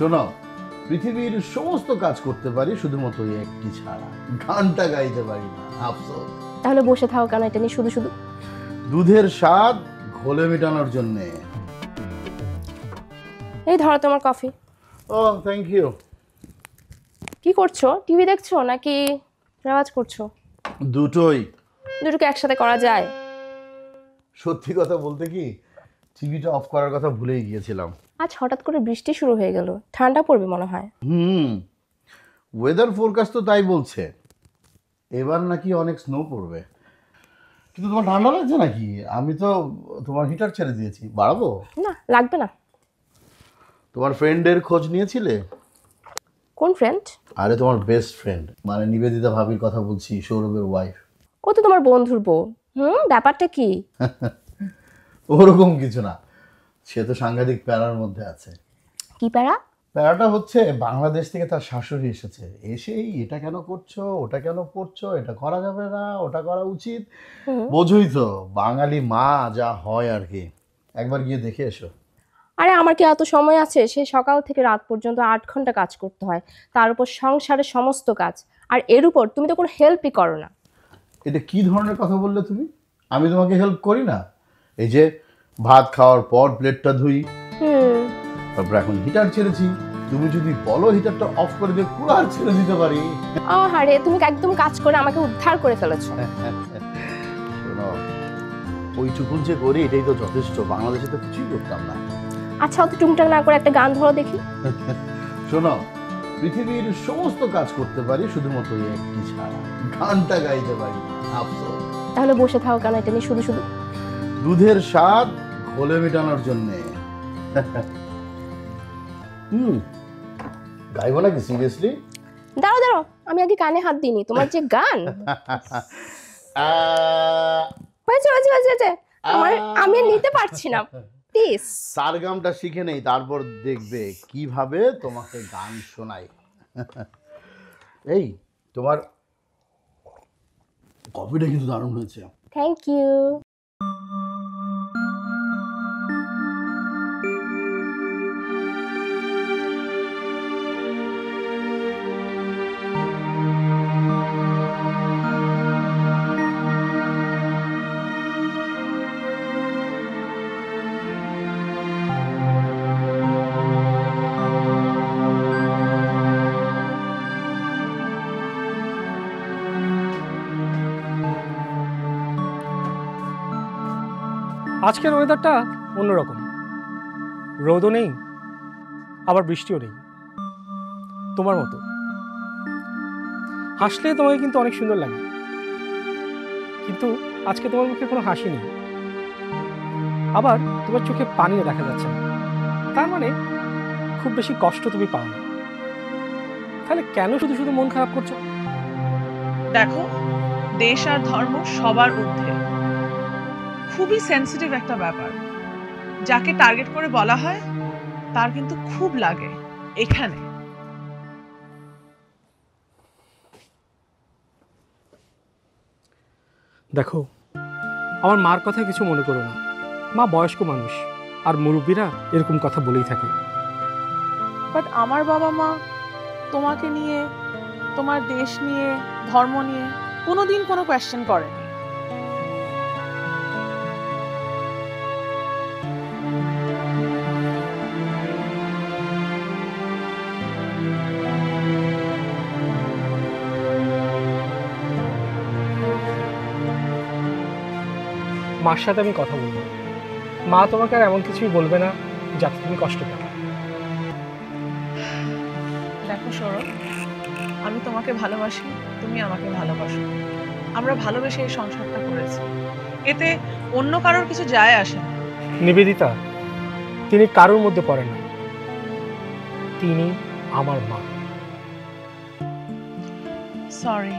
শোনো, পৃথিবীর সমস্ত কাজ করতে পারি, শুধুমাত্র একটি ছাড়া, গানটা গাইতে পারি না, আফসোস। তাহলে বসে থাকো কেন এটা নিয়ে শুধু শুধু? দুধের স্বাদ ঘোলে মেটানোর জন্য। এই ধরো তোমার কফি। O thank you. কি করছো? টিভি দেখছো নাকি রেওয়াজ করছো? দুটোই। দুটোকে একসাথে করা যায়? সত্যি কথা বলতে কি, টিভিটা অফ করার কথা ভুলেই গিয়েছিলাম। আজ হঠাৎ করে বৃষ্টি শুরু হয়ে গেল, ঠান্ডা পড়বে মনে হয়। ওয়েদার ফোরকাস্ট তো তাই বলছে, এবার নাকি অনেক স্নো পড়বে। কিন্তু তোমার ঠান্ডা লাগছে নাকি? আমি তো তোমার হিটার ছেড়ে দিয়েছি, বাড়াবো? না, লাগবে না। তোমার ফ্রেন্ডের খোঁজ নিয়েছিলে? কোন ফ্রেন্ড? আরে তোমার বেস্ট ফ্রেন্ড, মানে নিবেদিতা ভাবির কথা বলছি, সৌরভের ওয়াইফ। ও তো তোমার বন্ধুর বউ। ব্যাপারটা কি? ওরকম কিছু না, সে তো সাংঘাতিক প্যারার মধ্যে আছে। কি প্যারা? প্যারাটা হচ্ছে বাংলাদেশ থেকে তার শাশুড়ি এসেছে, এসেই এটা কেন করছো, ওটা কেন করছো, এটা করা যাবে না, ওটা করা উচিত। বোঝোই তো বাঙালি মা যা হয় আর কি। একবার গিয়ে দেখে এসো। আরে আমার কি এত সময় আছে? সে সকাল থেকে রাত পর্যন্ত 8 ঘন্টা কাজ করতে হয়, তার উপর সংসারের সমস্ত কাজ, আর এর উপর তুমি তো কোনো হেল্পই করো না। এটা কি ধরনের কথা বললে তুমি? আমি তোমাকে হেল্প করি না? এই যে ভাত খাওয়ার পর প্লেটটা ধুই, তারপর এখন হিটার ছেড়েছি, তুমি যদি বলো হিটারটা অফ করে দিয়ে কুলার ছেড়ে দিতে পারি। আরে তুমি একদম কাজ করে আমাকে উদ্ধার করে ফেলেছো। শোনো, ওইটুকুন যে করি এটাই তো যথেষ্ট, বাংলাদেশে তো কিছুই করতাম না। আচ্ছা, অত টুংটাং না করে একটা গান ধরো দেখি। শোনো, পৃথিবীর সমস্ত কাজ করতে পারি, শুধুমাত্র একটি ছাড়া, গানটা গাইতে পারি না, আফসোস। তাহলে বসে থাকো কেন এটা নিয়ে শুধু শুধু? দুধের স্বাদ ঘোলে মেটানোর জন্যে। গাইবো নাকি সিরিয়াসলি? দাঁড়াও দাঁড়াও, আমি আগে কানে হাত দিইনি। তোমার যে গান হয়েছে হয়েছে হয়েছে হয়েছে। আমি আর নিতে পারছি না, প্লিজ। সারগামটা শিখে নেই, তারপর দেখবে কিভাবে তোমাকে গান শোনাই। এই তোমার কফিটা কিন্তু দারুণ হয়েছে। Thank you. আজকের ওয়েদারটা অন্যরকম, রোদও নেই আবার বৃষ্টিও নেই, তোমার মতো। হাসলে তোমাকে কিন্তু অনেক সুন্দর লাগে, কিন্তু আজকে তোমার মুখে কোনো হাসি নেই, আবার তোমার চোখে পানিও দেখা যাচ্ছে না। তার মানে খুব বেশি কষ্ট তুমি পাও না। তাহলে কেন শুধু শুধু মন খারাপ করছো? দেখো, দেশ আর ধর্ম সবার ঊর্ধ্বে। খুবই সেন্সিটিভ একটা ব্যাপার, যাকে টার্গেট করে বলা হয় তার কিন্তু খুব লাগে এখানে। দেখো, আমার মার কথা কিছু মনে করো না, মা বয়স্ক মানুষ, আর মুরব্বীরা এরকম কথা বলেই থাকে। বাট আমার বাবা মা তোমাকে নিয়ে, তোমার দেশ নিয়ে, ধর্ম নিয়ে কোনোদিন কোনো কোয়েশ্চেন করেনি। মার সাথে আমি কথা বলবো, মা তোমাকে আর এমন কিছুই বলবে না যাতে তুমি কষ্ট পাও। দেখো সৌরভ, আমি তোমাকে ভালোবাসি, তুমি আমাকে ভালোবাসো। আমরা ভালোবেসে এই সংসারটা করেছি, এতে অন্য কারোর কিছু যায় আসে না। নিবেদিতা, তিনি কারোর মধ্যে পড়েন না, তিনি আমার মা। সরি।